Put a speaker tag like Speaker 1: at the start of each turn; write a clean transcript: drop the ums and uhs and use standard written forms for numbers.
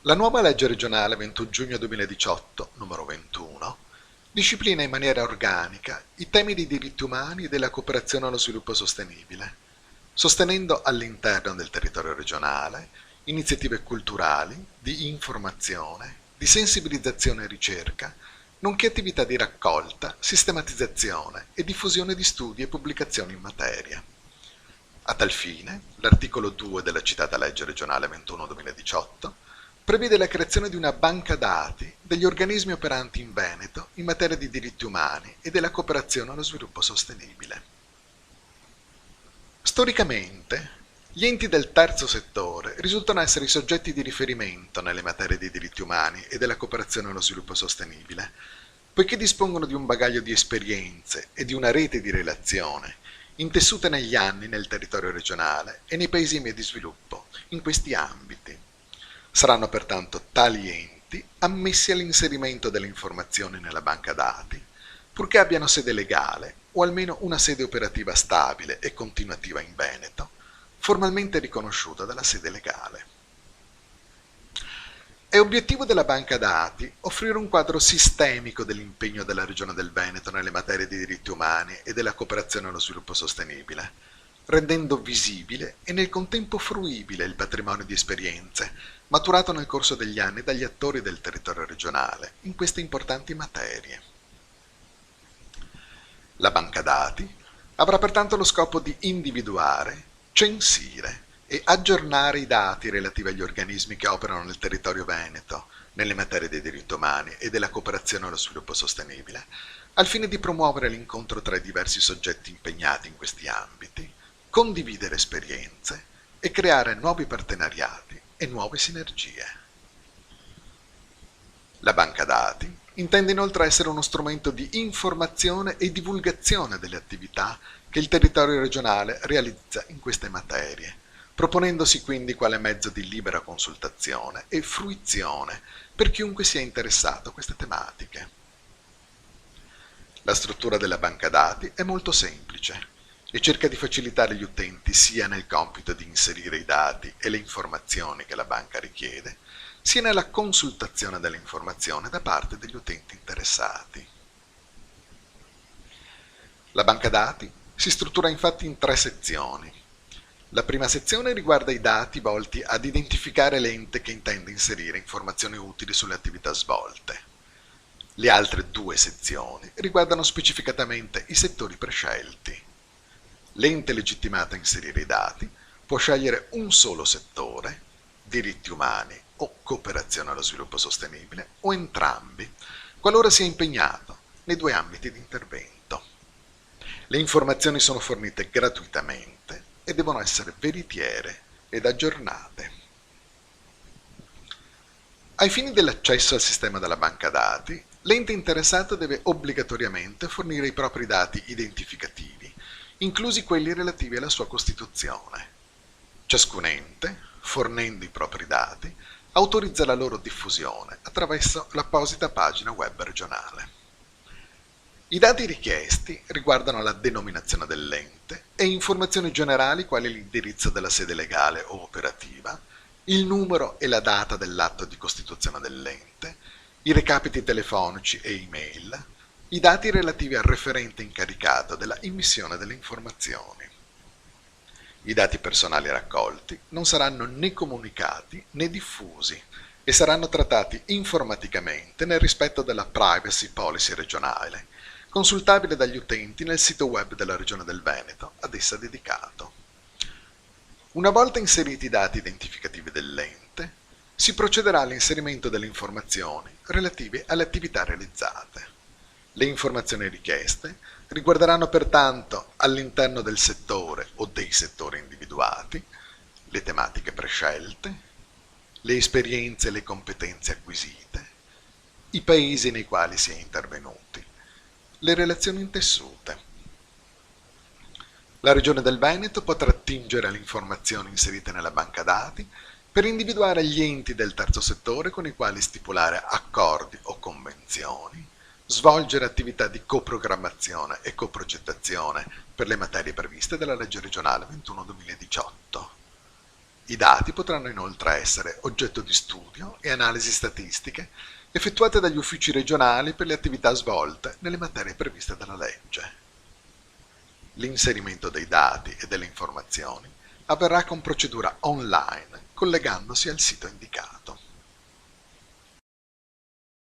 Speaker 1: La nuova legge regionale 21 giugno 2018, numero 21, disciplina in maniera organica i temi dei diritti umani e della cooperazione allo sviluppo sostenibile, sostenendo all'interno del territorio regionale iniziative culturali, di informazione, di sensibilizzazione e ricerca, nonché attività di raccolta, sistematizzazione e diffusione di studi e pubblicazioni in materia. A tal fine, l'articolo 2 della citata legge regionale 21-2018 prevede la creazione di una banca dati degli organismi operanti in Veneto in materia di diritti umani e della cooperazione allo sviluppo sostenibile. Storicamente, gli enti del terzo settore risultano essere i soggetti di riferimento nelle materie dei diritti umani e della cooperazione allo sviluppo sostenibile, poiché dispongono di un bagaglio di esperienze e di una rete di relazione intessute negli anni nel territorio regionale e nei paesi in via di sviluppo in questi ambiti. Saranno pertanto tali enti ammessi all'inserimento delle informazioni nella banca dati, purché abbiano sede legale o almeno una sede operativa stabile e continuativa in Veneto, formalmente riconosciuta dalla sede legale. È obiettivo della banca dati offrire un quadro sistemico dell'impegno della Regione del Veneto nelle materie di diritti umani e della cooperazione allo sviluppo sostenibile, rendendo visibile e nel contempo fruibile il patrimonio di esperienze maturato nel corso degli anni dagli attori del territorio regionale in queste importanti materie. La banca dati avrà pertanto lo scopo di individuare, censire e aggiornare i dati relativi agli organismi che operano nel territorio veneto nelle materie dei diritti umani e della cooperazione allo sviluppo sostenibile, al fine di promuovere l'incontro tra i diversi soggetti impegnati in questi ambiti, condividere esperienze e creare nuovi partenariati e nuove sinergie. La banca dati intende inoltre essere uno strumento di informazione e divulgazione delle attività che il territorio regionale realizza in queste materie, proponendosi quindi quale mezzo di libera consultazione e fruizione per chiunque sia interessato a queste tematiche. La struttura della banca dati è molto semplice e cerca di facilitare gli utenti sia nel compito di inserire i dati e le informazioni che la banca richiede, sia nella consultazione dell'informazione da parte degli utenti interessati. La banca dati si struttura infatti in 3 sezioni. La prima sezione riguarda i dati volti ad identificare l'ente che intende inserire informazioni utili sulle attività svolte. Le altre 2 sezioni riguardano specificatamente i settori prescelti. L'ente legittimato a inserire i dati può scegliere un solo settore, diritti umani o cooperazione allo sviluppo sostenibile, o entrambi, qualora sia impegnato nei 2 ambiti di intervento. Le informazioni sono fornite gratuitamente e devono essere veritiere ed aggiornate. Ai fini dell'accesso al sistema della banca dati, l'ente interessato deve obbligatoriamente fornire i propri dati identificativi, inclusi quelli relativi alla sua costituzione. Ciascun ente, fornendo i propri dati, autorizza la loro diffusione attraverso l'apposita pagina web regionale. I dati richiesti riguardano la denominazione dell'ente e informazioni generali quali l'indirizzo della sede legale o operativa, il numero e la data dell'atto di costituzione dell'ente, i recapiti telefonici e email, i dati relativi al referente incaricato della immissione delle informazioni. I dati personali raccolti non saranno né comunicati né diffusi e saranno trattati informaticamente nel rispetto della privacy policy regionale, consultabile dagli utenti nel sito web della Regione del Veneto ad essa dedicato. Una volta inseriti i dati identificativi dell'ente, si procederà all'inserimento delle informazioni relative alle attività realizzate. Le informazioni richieste riguarderanno pertanto all'interno del settore o dei settori individuati, le tematiche prescelte, le esperienze e le competenze acquisite, i paesi nei quali si è intervenuti, le relazioni intessute. La Regione del Veneto potrà attingere alle informazioni inserite nella banca dati per individuare gli enti del terzo settore con i quali stipulare accordi o convenzioni, svolgere attività di coprogrammazione e coprogettazione per le materie previste dalla legge regionale 21-2018. I dati potranno inoltre essere oggetto di studio e analisi statistiche effettuate dagli uffici regionali per le attività svolte nelle materie previste dalla legge. L'inserimento dei dati e delle informazioni avverrà con procedura online collegandosi al sito indicato.